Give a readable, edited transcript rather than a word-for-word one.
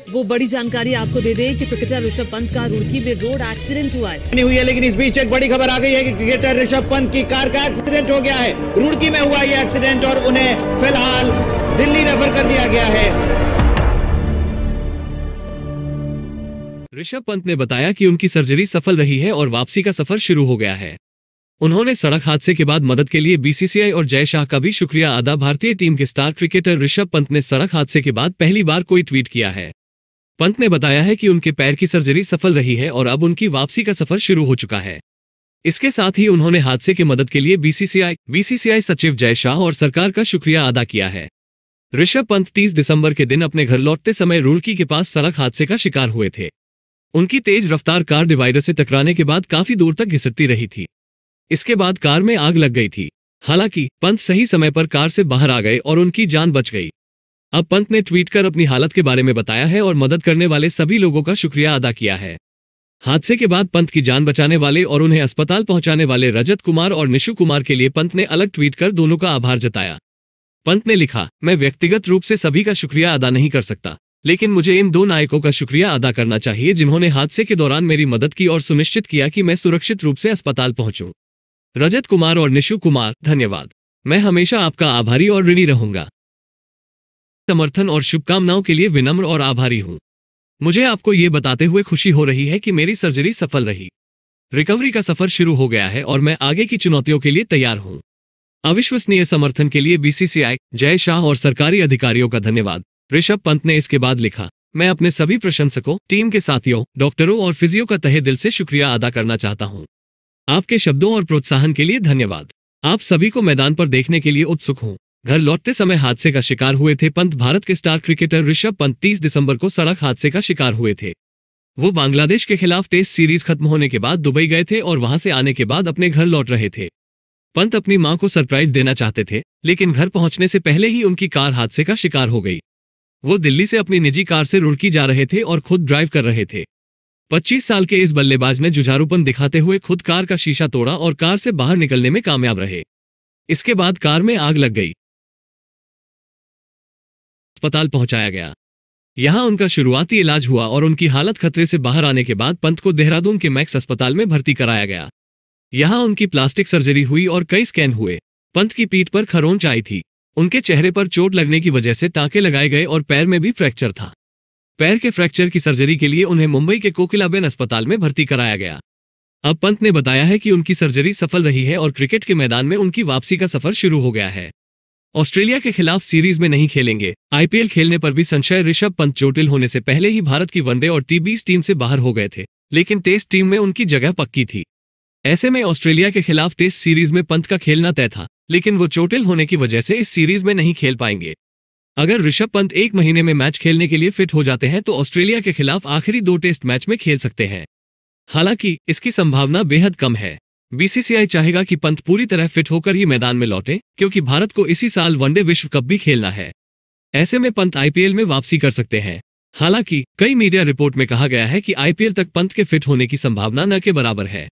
वो बड़ी जानकारी आपको दे दें कि क्रिकेटर ऋषभ पंत का रुड़की में रोड एक्सीडेंट हुआ है। नहीं हुई है, लेकिन इस बीच एक बड़ी खबर आ गई है कि क्रिकेटर ऋषभ पंत की कार का एक्सीडेंट हो गया है। रुड़की में हुआ ये एक्सीडेंट और उन्हें फिलहाल दिल्ली रेफर कर दिया गया है। ऋषभ पंत ने बताया कि उनकी सर्जरी सफल रही है और वापसी का सफर शुरू हो गया है। उन्होंने सड़क हादसे के बाद मदद के लिए बीसीसीआई और जय शाह का भी शुक्रिया अदा। भारतीय टीम के स्टार क्रिकेटर ऋषभ पंत ने सड़क हादसे के बाद पहली बार कोई ट्वीट किया है। पंत ने बताया है कि उनके पैर की सर्जरी सफल रही है और अब उनकी वापसी का सफर शुरू हो चुका है। इसके साथ ही उन्होंने हादसे की मदद के लिए बीसीसीआई सचिव जय शाह और सरकार का शुक्रिया अदा किया है। ऋषभ पंत 30 दिसंबर के दिन अपने घर लौटते समय रुड़की के पास सड़क हादसे का शिकार हुए थे। उनकी तेज रफ्तार कार डिवाइडर से टकराने के बाद काफी दूर तक घिसटती रही थी। इसके बाद कार में आग लग गई थी। हालांकि पंत सही समय पर कार से बाहर आ गए और उनकी जान बच गई। अब पंत ने ट्वीट कर अपनी हालत के बारे में बताया है और मदद करने वाले सभी लोगों का शुक्रिया अदा किया है। हादसे के बाद पंत की जान बचाने वाले और उन्हें अस्पताल पहुंचाने वाले रजत कुमार और निशु कुमार के लिए पंत ने अलग ट्वीट कर दोनों का आभार जताया। पंत ने लिखा, मैं व्यक्तिगत रूप से सभी का शुक्रिया अदा नहीं कर सकता, लेकिन मुझे इन दो नायकों का शुक्रिया अदा करना चाहिए जिन्होंने हादसे के दौरान मेरी मदद की और सुनिश्चित किया कि मैं सुरक्षित रूप से अस्पताल पहुंचूं। रजत कुमार और निशु कुमार, धन्यवाद। मैं हमेशा आपका आभारी और ऋणी रहूंगा। समर्थन और शुभकामनाओं के लिए विनम्र और आभारी हूं। मुझे आपको ये बताते हुए खुशी हो रही है कि मेरी सर्जरी सफल रही। रिकवरी का सफर शुरू हो गया है और मैं आगे की चुनौतियों के लिए तैयार हूं। अविश्वसनीय समर्थन के लिए बीसीसीआई, जय शाह और सरकारी अधिकारियों का धन्यवाद। ऋषभ पंत ने इसके बाद लिखा, मैं अपने सभी प्रशंसकों, टीम के साथियों, डॉक्टरों और फिजियो का तहे दिल से शुक्रिया अदा करना चाहता हूं। आपके शब्दों और प्रोत्साहन के लिए धन्यवाद। आप सभी को मैदान पर देखने के लिए उत्सुक हूं। घर लौटते समय हादसे का शिकार हुए थे पंत। भारत के स्टार क्रिकेटर ऋषभ पंत 30 दिसंबर को सड़क हादसे का शिकार हुए थे। वो बांग्लादेश के खिलाफ टेस्ट सीरीज खत्म होने के बाद दुबई गए थे और वहां से आने के बाद अपने घर लौट रहे थे। पंत अपनी मां को सरप्राइज देना चाहते थे, लेकिन घर पहुंचने से पहले ही उनकी कार हादसे का शिकार हो गई। वो दिल्ली से अपनी निजी कार से रुड़की जा रहे थे और खुद ड्राइव कर रहे थे। 25 साल के इस बल्लेबाज ने जुझारूपन दिखाते हुए खुद कार का शीशा तोड़ा और कार से बाहर निकलने में कामयाब रहे। इसके बाद कार में आग लग गई। अस्पताल पहुंचाया गया। यहां उनका शुरुआती इलाज हुआ और उनकी हालत खतरे से बाहर आने के बाद पंत को देहरादून के मैक्स अस्पताल में भर्ती कराया गया। यहां उनकी प्लास्टिक सर्जरी हुई और कई स्कैन हुए। पंत की पीठ पर खरोंच आई थी। उनके चेहरे पर चोट लगने की वजह से टांके लगाए गए और पैर में भी फ्रैक्चर था। पैर के फ्रैक्चर की सर्जरी के लिए उन्हें मुंबई के कोकिलाबेन अस्पताल में भर्ती कराया गया। अब पंत ने बताया है कि उनकी सर्जरी सफल रही है और क्रिकेट के मैदान में उनकी वापसी का सफर शुरू हो गया है। ऑस्ट्रेलिया के खिलाफ सीरीज में नहीं खेलेंगे। आईपीएल खेलने पर भी संशय। ऋषभ पंत चोटिल होने से पहले ही भारत की वनडे और टी20 टीम से बाहर हो गए थे, लेकिन टेस्ट टीम में उनकी जगह पक्की थी। ऐसे में ऑस्ट्रेलिया के खिलाफ टेस्ट सीरीज में पंत का खेलना तय था, लेकिन वो चोटिल होने की वजह से इस सीरीज में नहीं खेल पाएंगे। अगर ऋषभ पंत 1 महीने में मैच खेलने के लिए फिट हो जाते हैं तो ऑस्ट्रेलिया के खिलाफ आखिरी 2 टेस्ट मैच में खेल सकते हैं। हालांकि इसकी संभावना बेहद कम है। बीसीसीआई चाहेगा कि पंत पूरी तरह फिट होकर ही मैदान में लौटे, क्योंकि भारत को इसी साल वनडे विश्व कप भी खेलना है। ऐसे में पंत आईपीएल में वापसी कर सकते हैं। हालांकि कई मीडिया रिपोर्ट में कहा गया है कि आईपीएल तक पंत के फिट होने की संभावना न के बराबर है।